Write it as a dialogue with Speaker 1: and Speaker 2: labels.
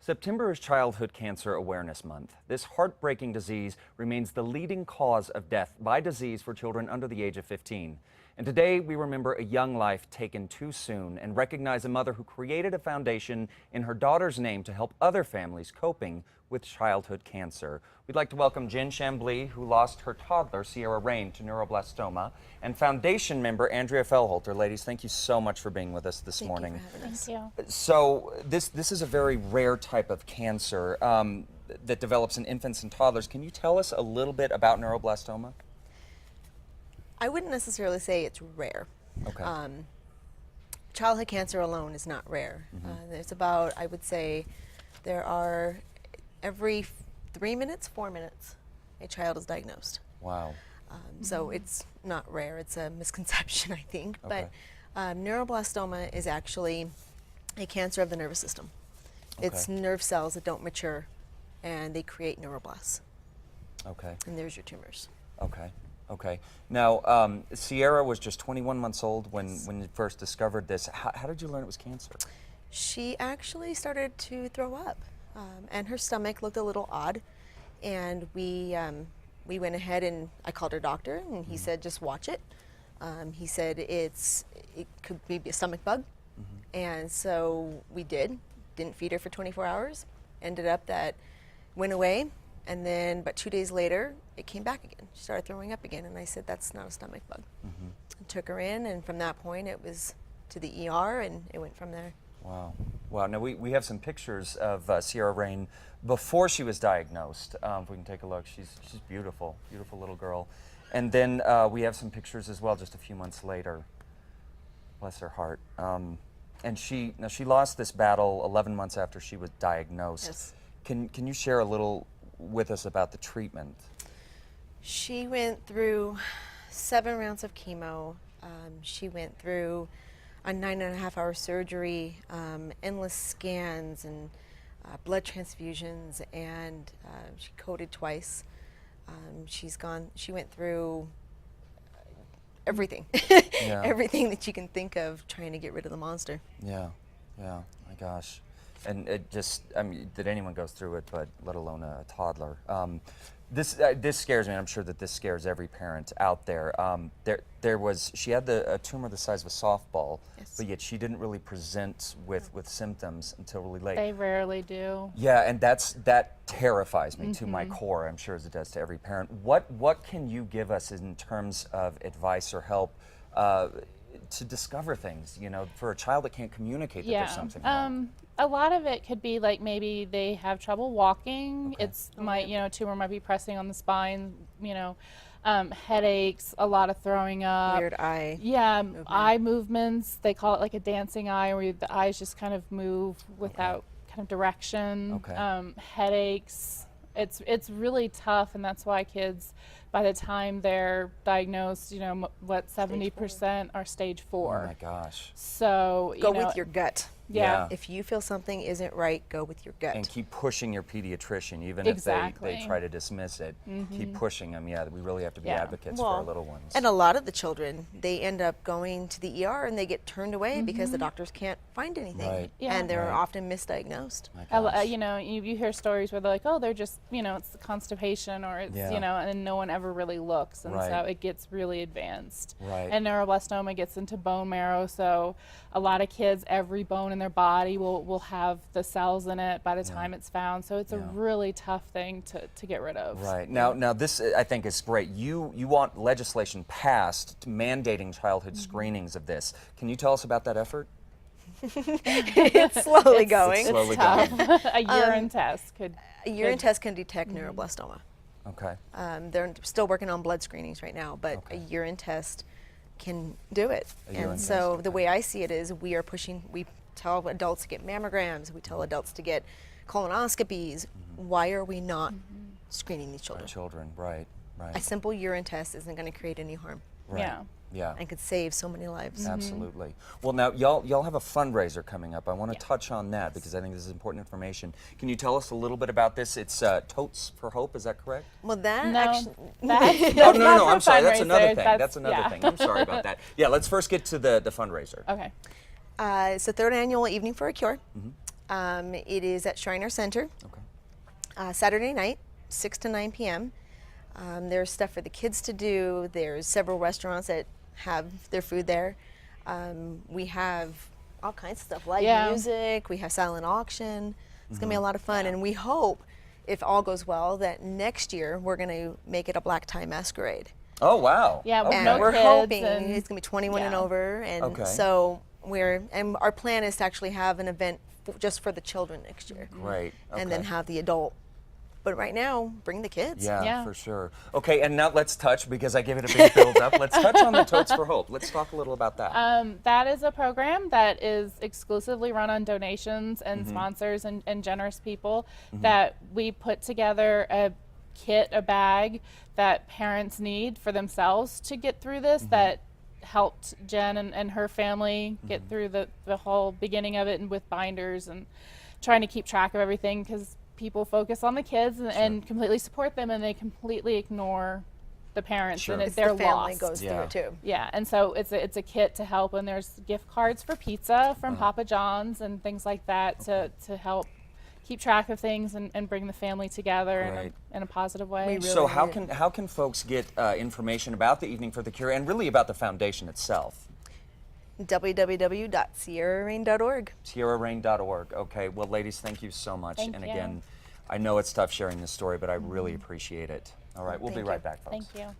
Speaker 1: September is Childhood Cancer Awareness Month. This heartbreaking disease remains the leading cause of death by disease for children under the age of 15. And today we remember a young life taken too soon and recognize a mother who created a foundation in her daughter's name to help other families coping with childhood cancer. We'd like to welcome Jen Chambly, who lost her toddler, Sierra Rain, to neuroblastoma, and foundation member Andrea Fellholter. Ladies, thank you so much for being with us this morning.
Speaker 2: Thank you.
Speaker 1: So this is a very rare type of cancer that develops in infants and toddlers. Can you tell us a little bit about neuroblastoma?
Speaker 3: I wouldn't necessarily say it's rare.
Speaker 1: Okay.
Speaker 3: Childhood cancer alone is not rare. There's about, I would say, there are every 3 minutes, 4 minutes, a child is diagnosed.
Speaker 1: Wow.
Speaker 3: So it's not rare. It's a misconception, I think.
Speaker 1: Okay.
Speaker 3: But neuroblastoma is actually a cancer of the nervous system. It's
Speaker 1: Okay.
Speaker 3: nerve cells that don't mature, and they create neuroblasts.
Speaker 1: Okay.
Speaker 3: And there's your tumors.
Speaker 1: Okay. Okay. Now, Sierra was just 21 months old when you first discovered this. How did you learn it was cancer?
Speaker 3: She actually started to throw up, and her stomach looked a little odd. And we went ahead and I called her doctor, and he said, just watch it. He said it could be a stomach bug. And so we didn't feed her for 24 hours. Ended up that went away. And then, but 2 days later, it came back again. She started throwing up again, and I said, that's not a stomach bug. I took her in, and from that point, it was to the ER, and it went from there.
Speaker 1: Wow. Wow. Now, we have some pictures of Sierra Rain before she was diagnosed. If we can take a look, she's beautiful, beautiful little girl. And then we have some pictures as well just a few months later. Bless her heart. And she lost this battle 11 months after she was diagnosed.
Speaker 3: Yes.
Speaker 1: Can you share a little with us about the treatment?
Speaker 3: She went through 7 rounds of chemo. She went through a 9.5-hour surgery, endless scans and blood transfusions, and she coded twice. She went through everything,
Speaker 1: Yeah.
Speaker 3: everything that you can think of trying to get rid of the monster.
Speaker 1: Yeah, yeah, my gosh. And it just, I mean, did anyone go through it, but let alone a toddler. This scares me, and I'm sure that this scares every parent out there. She had a tumor the size of a softball,
Speaker 3: Yes.
Speaker 1: but yet she didn't really present with symptoms until really late.
Speaker 2: They rarely do.
Speaker 1: Yeah, and that terrifies me to my core, I'm sure as it does to every parent. What can you give us in terms of advice or help to discover things, you know, for a child that can't communicate that there's something wrong?
Speaker 2: A lot of it could be like maybe they have trouble walking.
Speaker 1: Okay.
Speaker 2: Tumor might be pressing on the spine, headaches, a lot of throwing up.
Speaker 3: Weird eye.
Speaker 2: Yeah,
Speaker 3: movement.
Speaker 2: eye movements. They call it like a dancing eye, where the eyes just kind of move without kind of direction.
Speaker 1: Okay.
Speaker 2: Headaches. It's really tough, and that's why kids, by the time they're diagnosed, 70% are stage 4.
Speaker 1: Oh my gosh.
Speaker 2: So
Speaker 3: Go with your gut.
Speaker 2: Yeah.
Speaker 3: If you feel something isn't right, go with your gut.
Speaker 1: And keep pushing your pediatrician, even
Speaker 2: Exactly.
Speaker 1: if they try to dismiss it. Keep pushing them. Yeah, we really have to be
Speaker 2: Yeah.
Speaker 1: advocates for our little ones.
Speaker 3: And a lot of the children, they end up going to the ER and they get turned away because the doctors can't find anything.
Speaker 1: Right.
Speaker 2: Yeah.
Speaker 3: And they're
Speaker 1: Right.
Speaker 3: often misdiagnosed.
Speaker 1: My
Speaker 2: You
Speaker 1: gosh.
Speaker 2: hear stories where they're like, oh, they're just, it's the constipation, or it's,
Speaker 1: Yeah.
Speaker 2: and no one ever really looks. And
Speaker 1: Right.
Speaker 2: so it gets really advanced.
Speaker 1: Right.
Speaker 2: And neuroblastoma gets into bone marrow. So a lot of kids, every bone in their body will have the cells in it by the time it's found. So it's a really tough thing to get rid of.
Speaker 1: Right. Now this I think is great. You want legislation passed mandating childhood screenings of this. Can you tell us about that effort?
Speaker 3: It's slowly going.
Speaker 1: It's slowly
Speaker 2: Tough.
Speaker 1: going.
Speaker 2: A urine test could.
Speaker 3: A urine test can detect neuroblastoma.
Speaker 1: Okay.
Speaker 3: They're still working on blood screenings right now, but
Speaker 1: Okay.
Speaker 3: a urine test can do it.
Speaker 1: A urine
Speaker 3: And so
Speaker 1: test,
Speaker 3: the
Speaker 1: okay.
Speaker 3: way I see it is we tell adults to get mammograms, we tell adults to get colonoscopies. Why are we not screening these
Speaker 1: Our
Speaker 3: children?
Speaker 1: children. Right. Right.
Speaker 3: A simple urine test isn't going to create any harm
Speaker 1: Right.
Speaker 2: Yeah.
Speaker 1: Yeah.
Speaker 3: and could save so many lives.
Speaker 1: Absolutely. Well, now y'all have a fundraiser coming up. I want to touch on that because I think this is important information. Can you tell us a little bit about this? It's Totes for Hope. Is that correct?
Speaker 3: Well, that
Speaker 2: No,
Speaker 3: actually,
Speaker 2: that's
Speaker 1: Oh no,
Speaker 2: not for
Speaker 1: I'm sorry. That's
Speaker 2: fundraisers.
Speaker 1: another thing.
Speaker 2: That's-
Speaker 1: That's another
Speaker 2: yeah.
Speaker 1: thing. I'm sorry about that. Yeah. Let's first get to the fundraiser.
Speaker 2: Okay.
Speaker 3: it's the 3rd annual Evening for a Cure. It is at Shriner Center.
Speaker 1: Okay.
Speaker 3: Saturday night, 6 to 9 p.m. There's stuff for the kids to do. There's several restaurants that have their food there. We have all kinds of stuff, live music. We have silent auction. It's going to be a lot of fun. And we hope, if all goes well, that next year we're going to make it a black tie masquerade.
Speaker 1: Oh, wow.
Speaker 2: Yeah, with
Speaker 3: And
Speaker 2: no
Speaker 3: we're
Speaker 2: kids
Speaker 3: hoping
Speaker 2: and-
Speaker 3: it's going to be 21 and over. And
Speaker 1: Okay.
Speaker 3: so and our plan is to actually have an event just for the children next year.
Speaker 1: Great.
Speaker 3: And then
Speaker 1: Okay.
Speaker 3: have the adult. But right now, bring the kids.
Speaker 1: Yeah,
Speaker 2: Yeah.
Speaker 1: for sure. Okay, and now let's touch, because I gave it a big build up. Let's touch on the Totes for Hope. Let's talk a little about that.
Speaker 2: That is a program that is exclusively run on donations and sponsors and generous people, that we put together a kit, a bag that parents need for themselves to get through this, that helped Jen and her family get through the whole beginning of it, and with binders and trying to keep track of everything, because people focus on the kids and completely support them, and they completely ignore the parents,
Speaker 1: Sure.
Speaker 2: and
Speaker 3: It's
Speaker 2: they're
Speaker 3: the family
Speaker 2: lost.
Speaker 3: goes through it too.
Speaker 2: Yeah, and so it's a kit to help, and there's gift cards for pizza from Papa John's and things like that to help keep track of things and bring the family together
Speaker 1: Right.
Speaker 2: in a positive way.
Speaker 3: really
Speaker 1: So how
Speaker 3: need
Speaker 1: can folks get information about the Evening for the Cure, and really about the foundation itself?
Speaker 3: www.sierrarain.org.
Speaker 1: SierraRain.org. Okay, well, ladies, thank you so much.
Speaker 2: Thank
Speaker 1: and
Speaker 2: you.
Speaker 1: again, I know it's tough sharing this story, but I really appreciate it. All right, we'll
Speaker 3: Thank
Speaker 1: be
Speaker 3: you.
Speaker 1: right back, folks.
Speaker 2: Thank you.